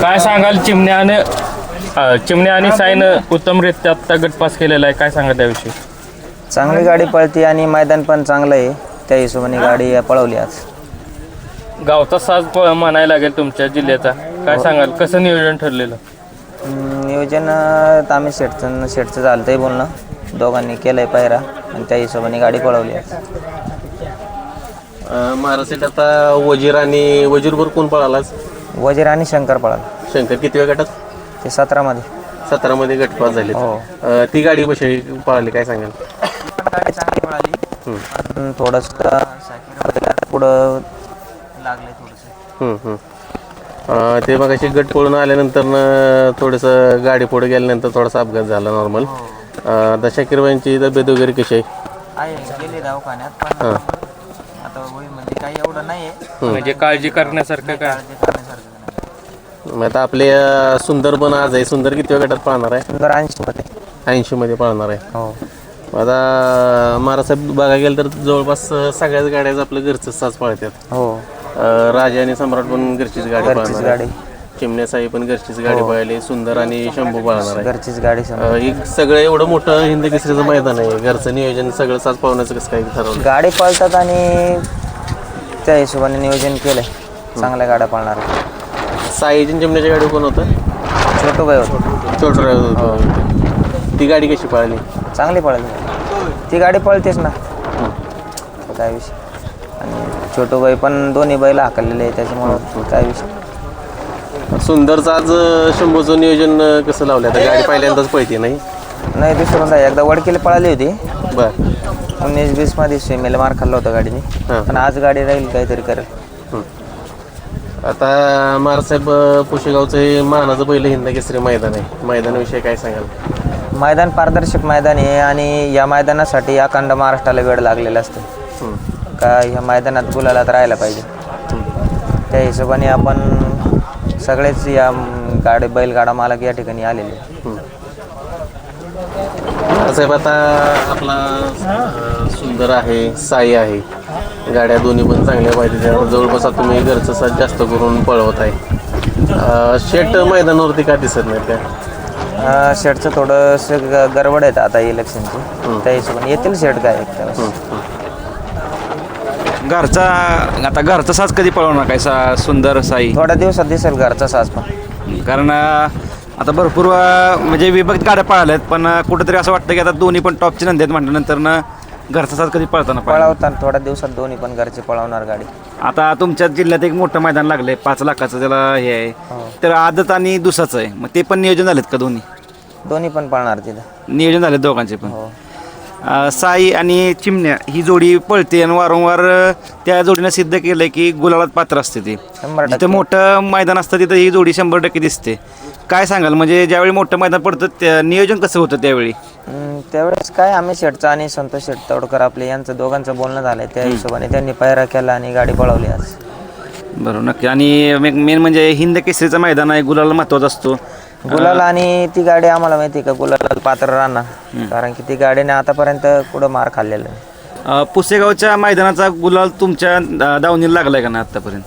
काय सांगाल चिमण्या आणि साईनं उत्तमरित्या आता गटपास केलेला आहे, काय सांगा त्याविषयी? चांगली गाडी पळते आणि मैदान पण चांगलं आहे, त्या हिशोबाने गाडी पळवली आज. गावचा साज म्हणायला लागेल तुमच्या जिल्ह्याचा, काय सांगाल कसं नियोजन ठरलेलं? नियोजन आम्ही शेटचं झालं ते बोलणं, दोघांनी केलंय पायरा आणि त्या हिशोबाने गाडी पळवली आज. महाराष्ट्रात आता वजीरभर कोण पळालाच? वजीर आणि शंकर पळाला. शंकर किती वेळ गटात? ते 17मध्ये. 17मध्ये गटपास झाले. ती गाडी कशी पळाली काय सांगाल? गाडी चांगली पळाली, थोडंसं पुढं लागले थोडंसं. ते मग अशी गट पळून आल्यानंतर थोडंसं गाडी पुढे गेल्यानंतर थोडासा अपघात झाला नॉर्मल. आता शाकीरबाईंची तब्येत वगैरे कशी आहे? गेली दवाखान्यात पण आता होईल म्हणजे काही एवढं नाही आहे, म्हणजे काळजी करण्यासारखं काय? मग आता आपले सुंदर पण आज आहे. सुंदर किती वेळ गटात पळणार आहे? सुंदर 80 मध्ये पळणार आहे. हो. आता महाराष्ट्रात बघायला गेलं तर जवळपास सगळ्याच गाड्या आपलं घरचं साज पळतात. हो. राजा आणि सम्राट पण घरचीच गाडी पळणार आहे. चिमण्या साई पण घरचीच गाडी पळाली. सुंदर आणि शंभू पळणार आहे. घरचीच गाडी. एक सगळं एवढं मोठं हिंद केसरीचं मैदान आहे, घरचं नियोजन सगळं साज पळवण्याचं कसं काय ठरवलं? गाडी पळतात आणि त्या हिशोबाने नियोजन केलंय, चांगल्या गाड्या पळणार. साईजन चिमण्याच्या गाडी कोण होतं? छोटू बाई होतं. छोटं होतं. ती गाडी कशी पळाली? चांगली पळाली ती गाडी, पळतेच ना काय विषय. आणि छोटू बाई पण दोन्ही बैल हाकललेले आहे, त्याच्यामुळं काय विषय. सुंदरचं आज शंभूचं नियोजन कसं लावलं? आता गाडी पहिल्यांदाच पळते नाही दुसऱ्यांदा एकदा वडकीला पळाली होती. बरं. 19-20 मध्ये सीमेला मार खाल्ला होता गाडीने, पण आज गाडी राहील काहीतरी करेल. आता मारसाहेब पुशेगावचं हे मानाचं पहिलं हिंद केसरी मैदान आहे, मैदानाविषयी काय सांगाल? मैदान पारदर्शक मैदान आहे आणि या मैदानासाठी अखंड महाराष्ट्राला वेळ लागलेला असतो का ह्या मैदानात गुलालात राहायला पाहिजे. त्या हिशोबाने आपण सगळेच या बैलगाडा मालक या ठिकाणी आलेले. साहेब आता आपला सुंदर आहे, साई आहे, गाड्या दोन्ही पण चांगल्या पाहिजे. जवळपास तुम्ही घरचं साज जास्त करून पळवत आहे. शेट मैदानावरती का दिसत नाही त्या? शेटचं थोडंसं गडबड आहेत आता इलेक्शनची, त्या हिशोबाने येतील शेट काय. घरचा साज कधी पळवणार काय सुंदर साई? थोड्या दिवसात दिसेल घरचा साज पण, कारण आता भरपूर म्हणजे विभक्त गाड्या पळाल्यात, पण कुठेतरी असं वाटतं की आता दोन्ही पण टॉपचे नंदी आहेत म्हटल्यानंतर ना घरचा साज कधी पळवताना थोड्या दिवसात दोन्ही पण घरचे पळवणार गाडी. आता तुमच्या जिल्ह्यात एक मोठं मैदान लागलंय 5 लाखाचं, त्याला हे आहे तर आदत आणि दुसाचं आहे, मग ते पण नियोजन झालेत का? दोन्ही पण पळणार तिथं, नियोजन झालेत दोघांचे पण. साई आणि चिमण्या ही जोडी पळते आणि वारंवार त्या जोडीनं सिद्ध केलंय की गुलालात पात्र असते. ती जिथं मोठं मैदान असतं तिथं ही जोडी 100% दिसते. काय सांगाल, म्हणजे ज्यावेळी मोठं मैदान पडतं नियोजन कसं होतं त्यावेळी? त्यावेळेस काय आम्ही शेटचा आणि संतोष शेट तोडकर आपले यांचं दोघांचं बोलणं झालंय, त्या हिशोबाने त्यांनी पायरा केला आणि गाडी पळवली आज. बरोबर, नक्की. आणि मेन म्हणजे हिंद केसरीचं मैदान आहे, गुलाला महत्त्वाचा असतो. गुलाला आणि ती गाडी आम्हाला माहिती का गुलाला पात्र राहणार, कारण की ती गाडीने आतापर्यंत कुठं मार खाल्लेला नाही. पुसेगावच्या मैदानाचा गुलाल तुमच्या दावणीला लागलाय का ना आतापर्यंत?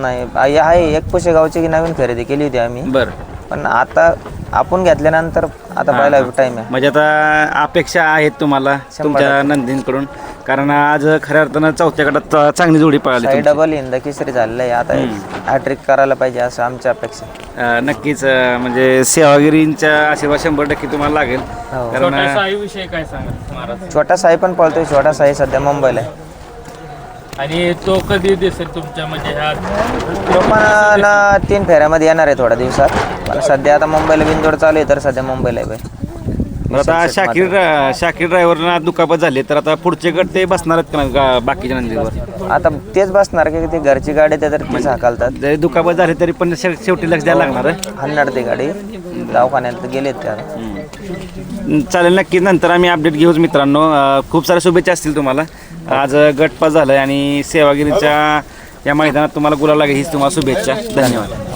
नाही, आहे एक पुशेगावची नवीन खरेदी केली होती आम्ही. बरं. पण आता आपण घेतल्यानंतर आता पहिला टाइम आहे. म्हणजे आता अपेक्षा आहेत तुम्हाला तुमच्या नंदींकडून, कारण आज खऱ्या अर्थानं 4थ्या गटात चांगली जोडी पळाली. डबल हिंद केसरी झालेलं आहे, आता हॅट्रिक करायला पाहिजे असं आमची अपेक्षा. नक्कीच, म्हणजे सेवागिरींच्या आशीर्वाद 100% तुम्हाला लागेल. कारण साईविषयी काय सांगा? छोटा साई पण पळतोय, छोटा साई सध्या मुंबईला आहे. आणि तो कधी दिसेल तुमच्या म्हणजे तो पण 3 फेऱ्यामध्ये येणार आहे थोड्या दिवसात, पण सध्या आता मुंबईला बिनजोड चालू आहे, तर सध्या मुंबईला आहे. आता शाकीर ड्रायव्हरना दुखापत झाली तर आता पुढचे गट ते बसणार आहेत का बाकीच्या नंदीवर? आता तेच बसणार की ते घरची गाडी त्या तर तेच हाकालतात. जरी दुखापत झाली तरी पण शेवटी लक्ष द्यायला लागणार आहे. हाणणार ती गाडी, दवाखान्यात गेलेत त्या. चालेल, नक्की नंतर आम्ही अपडेट घेऊच मित्रांनो. खूप साऱ्या शुभेच्छा असतील तुम्हाला. आज गटपास झालाय आणि सेवागिरीच्या या मैदानात तुम्हाला गुलाल लागेल हीच तुम्हाला शुभेच्छा. धन्यवाद.